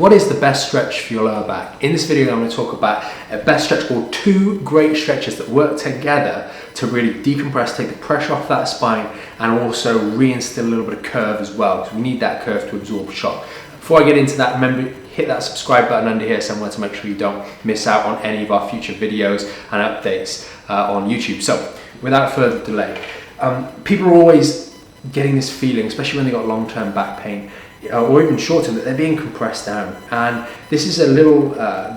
What is the best stretch for your lower back? In this video, I'm going to talk about a best stretch, or two great stretches that work together to really decompress, take the pressure off that spine, and also reinstill a little bit of curve as well, because we need that curve to absorb shock. Before I get into that, remember, hit that subscribe button under here somewhere to make sure you don't miss out on any of our future videos and updates on YouTube. So, without further delay, people are always getting this feeling, especially when they've got long-term back pain, or even short-term, that they're being compressed down. And this is a little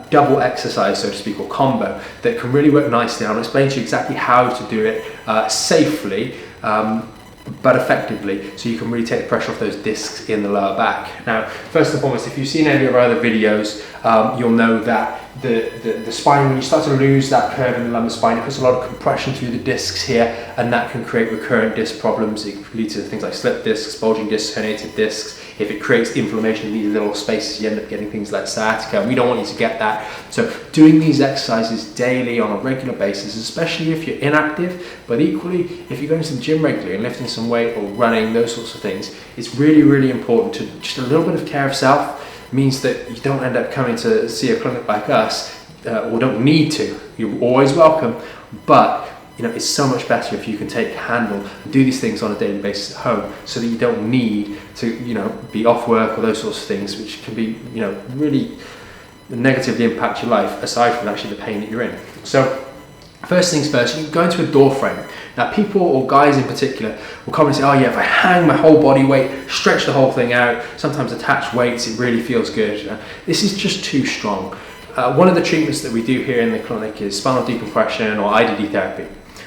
double exercise, so to speak, or combo, that can really work nicely. I'll explain to you exactly how to do it safely, but effectively, so you can really take the pressure off those discs in the lower back. Now, first and foremost, if you've seen any of our other videos, you'll know that the spine, when you start to lose that curve in the lumbar spine, it puts a lot of compression through the discs here, and that can create recurrent disc problems. It can lead to things like slip discs, bulging discs, herniated discs. If it creates inflammation in these little spaces, you end up getting things like sciatica. We don't want you to get that. So doing these exercises daily on a regular basis, especially if you're inactive, but equally if you're going to the gym regularly and lifting some weight or running, those sorts of things, it's really, really important to just a little bit of care of self. Means that you don't end up coming to see a clinic like us, or don't need to. You're always welcome, but it's so much better if you can take handle and do these things on a daily basis at home, so that you don't need to be off work or those sorts of things, which can be really negatively impact your life, aside from actually the pain that you're in. So first things first, you go into a door frame. Now, people, or guys in particular, will come and say, oh yeah, if I hang my whole body weight, stretch the whole thing out, sometimes attach weights, it really feels good. This is just too strong. One of the treatments that we do here in the clinic is spinal decompression, or IDD therapy,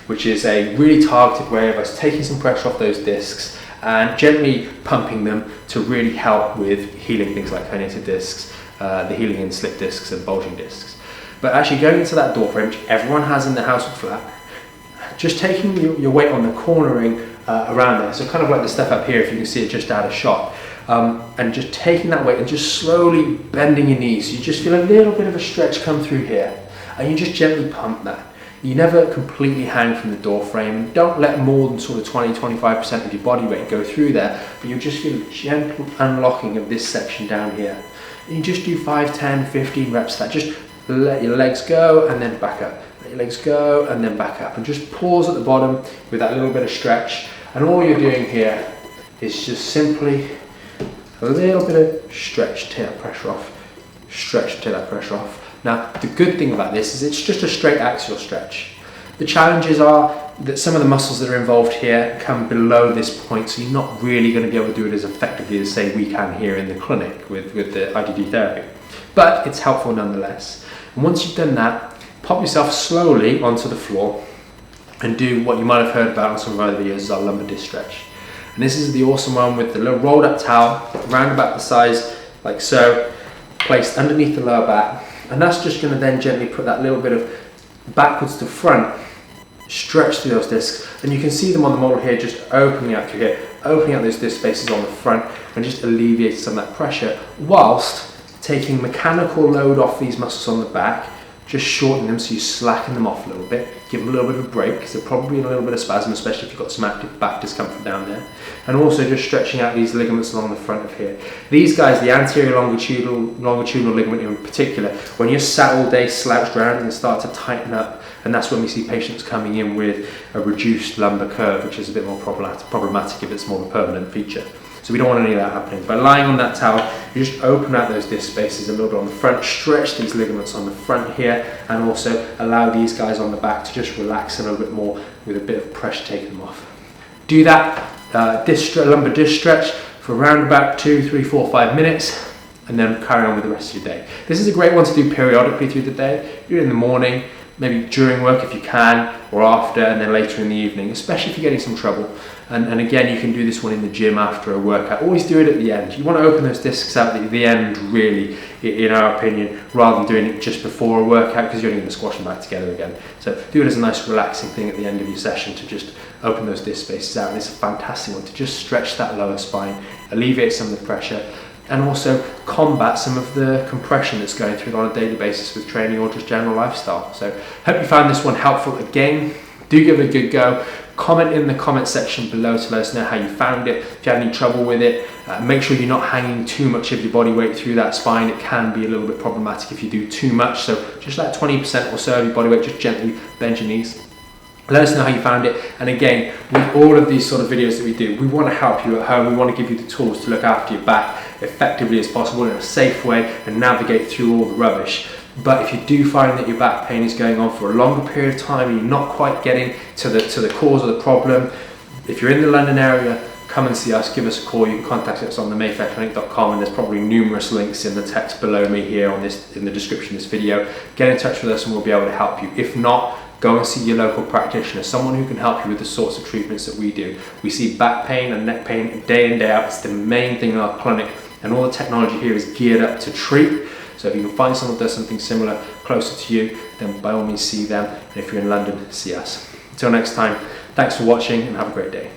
which is a really targeted way of us taking some pressure off those discs and gently pumping them to really help with healing things like herniated discs, the healing in slip discs and bulging discs. But actually going into that door frame, which everyone has in their house with flat, just taking your weight on the cornering around there, so kind of like the stuff up here, if you can see it just out of shot, and just taking that weight and just slowly bending your knees. You just feel a little bit of a stretch come through here, and you just gently pump that. You never completely hang from the door frame. Don't let more than sort of 20-25% of your body weight go through there, but you'll just feel a gentle unlocking of this section down here. And you just do 5, 10, 15 reps of that. Just let your legs go and then back up. Let your legs go and then back up. And just pause at the bottom with that little bit of stretch. And all you're doing here is just simply a little bit of stretch, take that pressure off. Stretch, take that pressure off. Now, the good thing about this is it's just a straight axial stretch. The challenges are that some of the muscles that are involved here come below this point, so you're not really going to be able to do it as effectively as, say, we can here in the clinic with the IDD therapy. But it's helpful nonetheless. And once you've done that, pop yourself slowly onto the floor and do what you might have heard about on some of our other videos as our lumbar disc stretch. And this is the awesome one with the little rolled up towel, round about the size like so, placed underneath the lower back. And that's just going to then gently put that little bit of backwards to front stretch through those discs. And you can see them on the model here, just opening out through here, opening out those disc spaces on the front, and just alleviating some of that pressure, whilst taking mechanical load off these muscles on the back, just shorten them so you slacken them off a little bit, give them a little bit of a break, because they're probably in a little bit of spasm, especially if you've got some active back discomfort down there. And also just stretching out these ligaments along the front of here. These guys, the anterior longitudinal ligament in particular, when you're sat all day slouched around, and start to tighten up, and that's when we see patients coming in with a reduced lumbar curve, which is a bit more problematic if it's more of a permanent feature. So we don't want any of that happening. By lying on that towel, you just open out those disc spaces a little bit on the front, stretch these ligaments on the front here, and also allow these guys on the back to just relax a little bit more with a bit of pressure taking them off. Do that lumbar disc stretch for around about 2, 3, 4, 5 minutes, and then carry on with the rest of your day. This is a great one to do periodically through the day. Do it in the morning, maybe during work if you can, or after, and then later in the evening, especially if you're getting some trouble. And again, you can do this one in the gym after a workout. Always do it at the end. You want to open those discs out at the end, really, in our opinion, rather than doing it just before a workout, because you're only going to squash them back together again. So do it as a nice relaxing thing at the end of your session to just open those disc spaces out. And it's a fantastic one to just stretch that lower spine, alleviate some of the pressure, and also combat some of the compression that's going through on a daily basis with training or just general lifestyle. So hope you found this one helpful. Again, do give it a good go. Comment in the comment section below to let us know how you found it. If you had any trouble with it, make sure you're not hanging too much of your body weight through that spine. It can be a little bit problematic if you do too much. So just like 20% or so of your body weight, just gently bend your knees. Let us know how you found it. And again, with all of these sort of videos that we do, we want to help you at home. We want to give you the tools to look after your back effectively as possible in a safe way and navigate through all the rubbish. But if you do find that your back pain is going on for a longer period of time and you're not quite getting to the cause of the problem, if you're in the London area, come and see us, give us a call. You can contact us on the mayfairclinic.com, and there's probably numerous links in the text below me here in the description of this video. Get in touch with us and we'll be able to help you. If not, go and see your local practitioner, someone who can help you with the sorts of treatments that we do. We see back pain and neck pain day in, day out. It's the main thing in our clinic, and all the technology here is geared up to treat. So if you can find someone that does something similar closer to you, then by all means see them. And if you're in London, see us. Until next time, thanks for watching and have a great day.